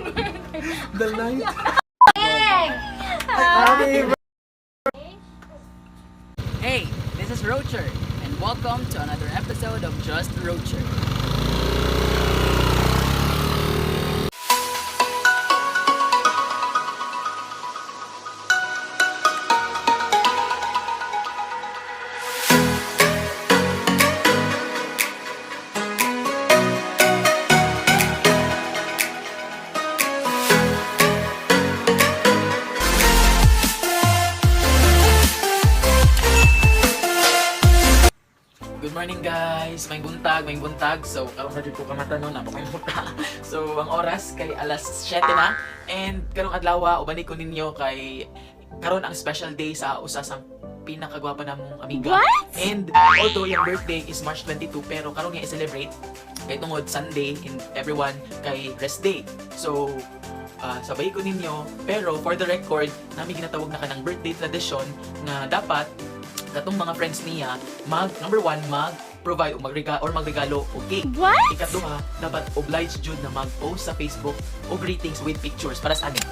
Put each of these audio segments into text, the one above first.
The light. Hey, this is Rocher, and welcome to another episode of Just Rocher. Good morning guys! May buntag. So, karong radyo ko kamatanon, napakayuta. So, ang oras kay alas 7 na. And karong adlaw, ubani ko ninyo kay karon ang special day sa usa sa pinakagwapa namong amiga. What? And although yung birthday is March 22, pero karon nga i-celebrate kay tungod Sunday and everyone kay rest day. So, sabay ko ninyo. Pero for the record, namin ginatawag na kanang birthday tradition na dapat katong mga friends niya number one mag-provide o magregalo o cake. What? Ikaduha, dapat obliged jud na mag-post sa Facebook o greetings with pictures para sa amin.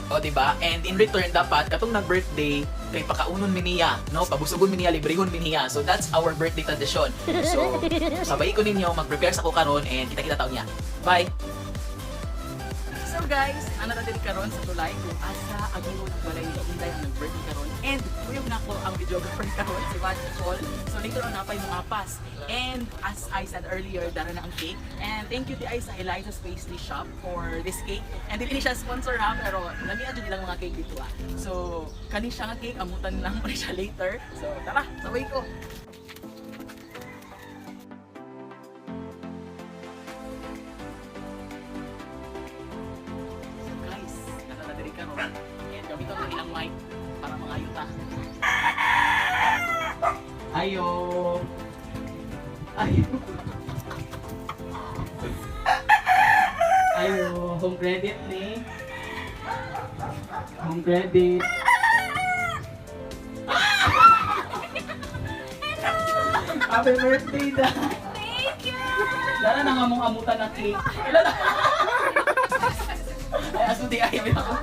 O diba? And in return dapat katong nag-birthday kay pakaunon mi niya, no? Pabusugon mi niya, librehon mi niya. So that's our birthday tradition. So sabay ko ninyo mag-prepare sa ko karon and kita-kita taon niya. Bye. So guys, ano na din karon sa tulay kung asa agiyon ang balay ni Inday ang nag-birthday karon. And kuyog na ko ang videographer karon si Vansky Paul. So later on napay mga pas. And as I said earlier, dara na ang cake. And thank you di ay sa Eliza's Pastry Shop for this cake. And hindi siya sponsor ha, pero namiya jud nilang mga cake dito ah. So kani siya nga cake, amutan lang pa siya later. So tara, sabay ko. And gamitin ko ilang mic para mga ayuta. Ayo! Ayo! Home credit ni. Home credit. Happy birthday da! Thank you! Dara na nga mong amutan na cake. Kailan na? Ay, aso di ay ako.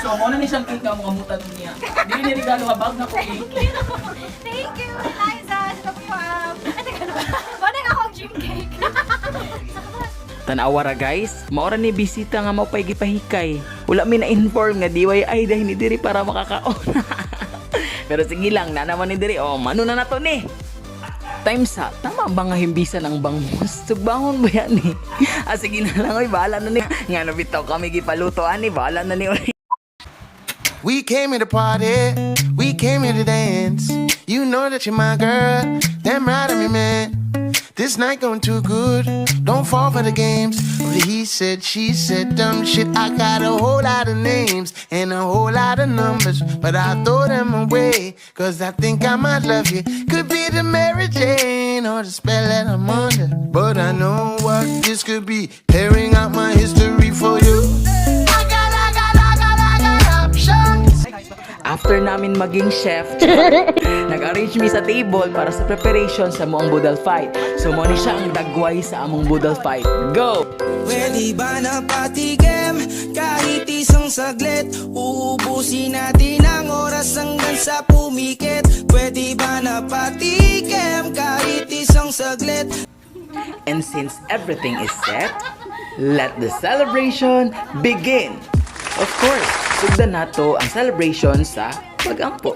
So, mo na ni siyang cake nga mong amutan niya. Hindi ni regalo ka bag na ko cake. Thank you, Eliza! Ito po yung... Banang akong dream cake! Tanawara guys, maora ni bisita nga mapay gipahikay. Wala mi na inform nga diway ay dahil ni diri para makakaon. Pero sige lang, na naman ni diri. Oh, mano na nato ni. Time sa, tama ba nga himbisan ang bangus? Sugbangon ba yan eh? Sige na lang, oy, bahala na ni. Nga nabitaw kami gipalutoan ni, bahala na ni. We came here to party, we came here to dance. You know that you're my girl, damn right I'm your man. This night going too good, don't fall for the games. He said, she said, dumb shit. I got a whole lot of names and a whole lot of numbers, but I throw them away, cause I think I might love you. Could be the Mary Jane or the spell that I'm under, but I know what this could be, tearing out my history for you. I got options. After namin maging chef, nag-arrange mi sa table para sa preparation sa moong budal fight. So mo ni siya ang dagway sa among budal fight. Go! Pwede ba na patigem kahit isang saglit? Uubusin natin ang oras hanggang sa pumikit. Pwede ba na patigem kahit isang saglit? And since everything is set, let the celebration begin! Of course, sugdan nato ang celebration sa pag-ampo.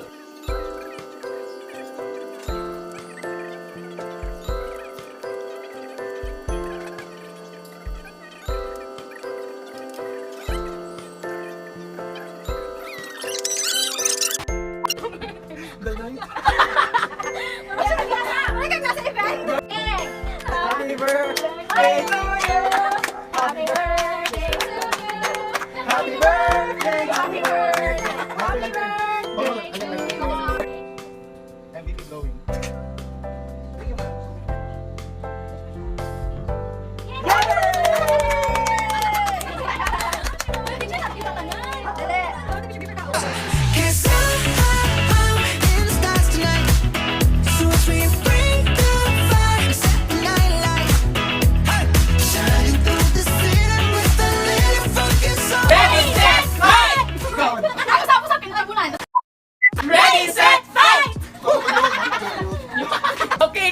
The light. Wala kang nasa event! Happy birthday to you. Happy birthday to you! Happy birthday. Happy birthday! Happy birthday to you! MVP blowing. Cause I'm in the stars tonight, so it's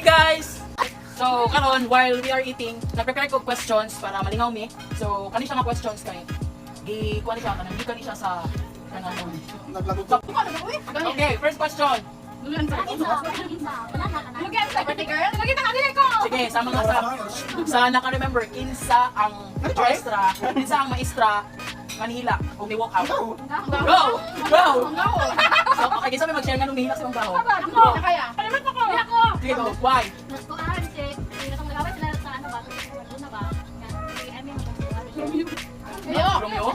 guys! So, karon while we are eating, nag-prepare ko questions para malingaw mi. So, kani siya nga questions kay kuha siya kanang gikan siya sa kanang Okay, first question. Sige, sa mga sa naka-remember kinsa ang maestra manhila kung ni walk out. Go! So, okay, kinsa may mag-share nga nung nihila sa imong baho? Sige, go. Why? Romeo?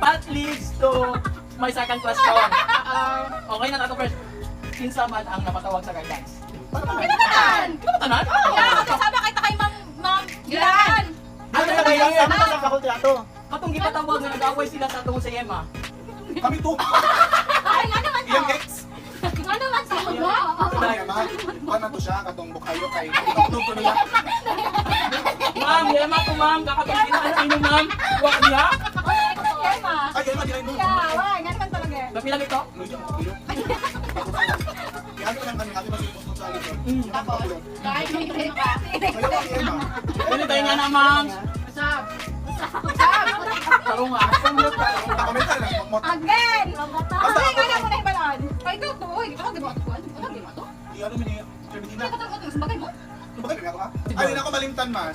That leads to my second question. Okay na nato first. Kinsa man ang napatawag sa guidance? Kinabatanan? Katong gipatawag na nag-away sila sa tungkol sa Yema. Kami to. Ilang ex? Ano to siya? Katong bukayo kay Tugtog ko nila. Ma'am, Yema ko ma'am, kakatong ginaan inyo ma'am. Huwag niya. Ay, Yema, di kayo mo. Napilang ito? Ano lang kami, ate masipos mo sa alito. Yema. Dili tayo nga na ma'am. Taro nga. Pakomentar lang. Again! Ay, nga na mo na ibalaan. Ay, ito, uy, di ba ka diba? Ano mo niya? Serbitina. Sabagay mo? Bakit nga ako ha? Ay, hindi na ako malimtan mas.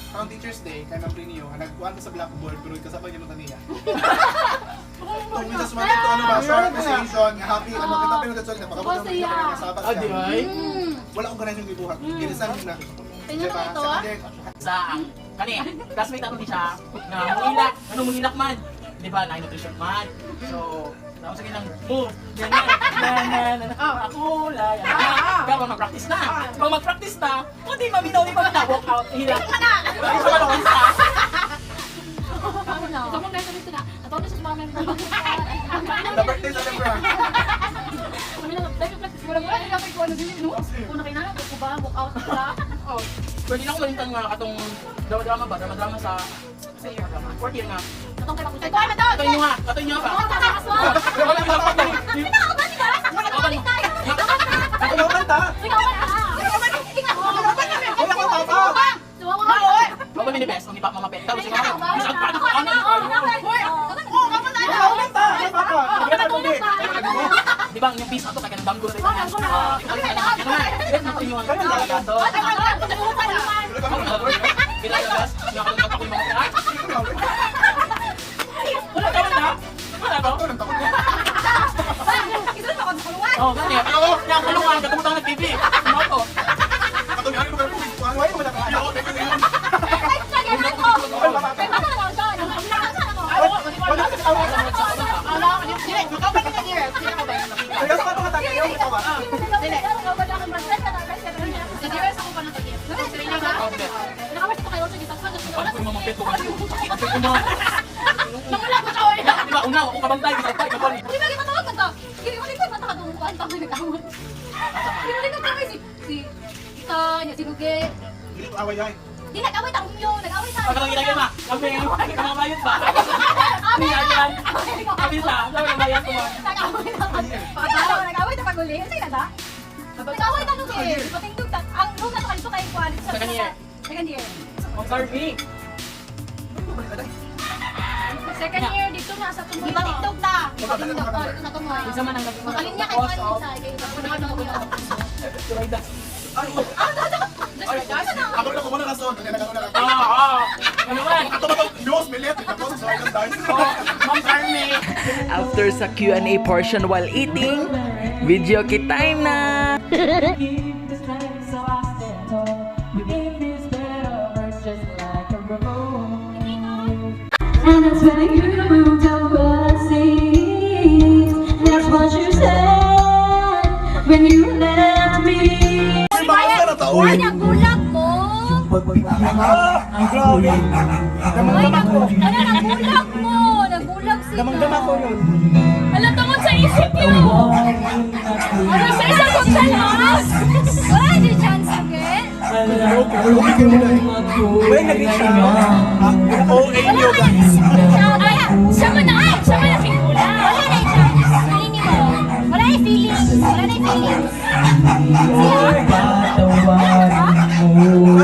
Parang Teacher's Day, kay Ma'am Prinio, nagkuhan ko sa blackboard, pero kasabay niya mo niya. Kung minsan sumalit to, ano ba, short appreciation, happy, ano, kita pero that's all, napakabot ng mga nasabat Ah, di ka. ay? Wala akong ganun yung bibuhat. Ginisan mo na. Diba? ito, Sa ah? kader. Sa ang kani classmate ako ni siya na mungilak man. Di ba? Na nutrition man. So, tapos sige lang, ako, laya. Pero mag-practice na. Pag mag-practice na, o di maminaw, di ba na walk out, hilak. Ay, sa mga isa. The birthday sa September. Pwede na ako malintan nga katong drama ba? Drama sa year drama. Fourth year nga. Katoy nyo nga ba? Wala nga pa tayo. Ako na kanta. Wala ko tapa. Ako ba minibest? Hindi pa mamapet. Tapos sige ako. Isang paano ko ano? Wala ko kanta. Ano pa ka? Ano na kundi? Di ba yung piece ato kaya nang damgo rin. Let's not inyo ang talaga to. Ginagagas, nakalimutan ko yung mga pera. Wala ka na? Wala to? Oh, ganyan. Yung kulungan, katungtang ng TV. Ano to? Ako nga rin mo ganun. Wala ko na kaya. Ako na kaya. Kaya sa mga tagay yung ito ba? Paano ko yung mamapet ko kasi? Sakit ko mo. Di ba, una, ako kabantay, kabantay, kabantay. Hindi ko away ay. Di nag-away tayo yun, nag-away tayo. Pagkatang ilagay ma, kami, kamamayot ba? Kami yan. Kami sa, sabi na bayan ko ba? Nag-away tayo pag-uli. Ano yung nada? Nag-away tayo eh. Patingdog ta. Ang room na ito kayo kuwan. Second year. Second year. Observe me. Second year dito na sa tumoy. Ipatingdog ta. Ipatingdog ta. Dito sa tumoy. Isa man ang gabi mo. Makalim niya kayo kuwan isa. Turayda. Ako na kumuna na son. Kaya nagano na ako. Ano man? Ato ba itong news? Milit. Ito sa Island Dice. Ma'am Carmen. After sa Q&A portion while eating, video kit time na! And that's when you moved overseas. That's what you said when you left me. Basta na taon. Ay, nagulag mo. Ang grabe. Ay, nagulag mo. Nagulag sila. Damang-dama ko yun. Alam tungkol sa isip yun. Ano sa isang kong salas? Wala di chance again. Alam ko ako'y ngayon. OA nyo guys. Siya mo na sigula. Wala na siya. Feeling niyo. Wala na feelings. Wala na feelings. Ako'y tatawarin mo.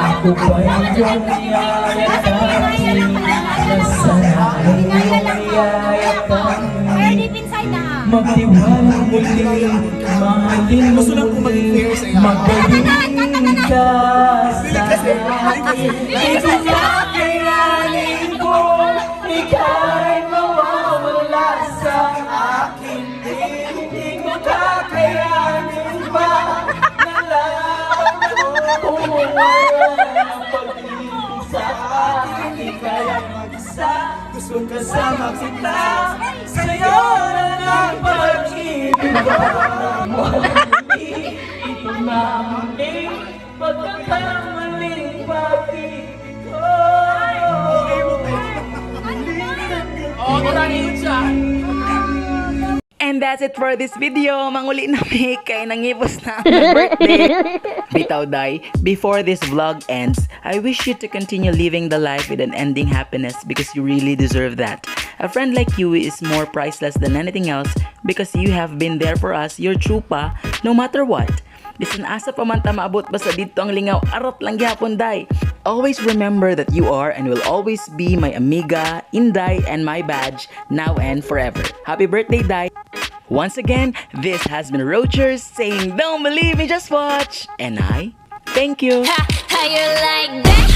Ako ba'y iyong niyayakapin? Nasaan iyong niyayakap? Pero deep inside na. Magtiwala muli, mahalin mo muli, magaling ka sa akin. Ito kakayanin ko, ikaw'y mawawala sa akin. Hindi ko kakayanin pa, nalaman ko wala ng pag-ibig sa akin. Di kaya mag-isa, gusto kasama kita, sa'yo na ng pag-ibig ko. Ito na ang muling pagkakamaling pag-ibig ko. And that's it for this video. Manguli na may kay nangipos na ang birthday. Bitaw day, before this vlog ends, I wish you to continue living the life with an ending happiness because you really deserve that. A friend like you is more priceless than anything else because you have been there for us, your true pa, no matter what. Bisan asa pa man ta maabot basta dito ang lingaw, arot lang gyapon day. Always remember that you are and will always be my amiga, inday, and my badge, now and forever. Happy birthday, Day! Once again, this has been Roachers saying, don't believe me, just watch. And I thank you. How you like that?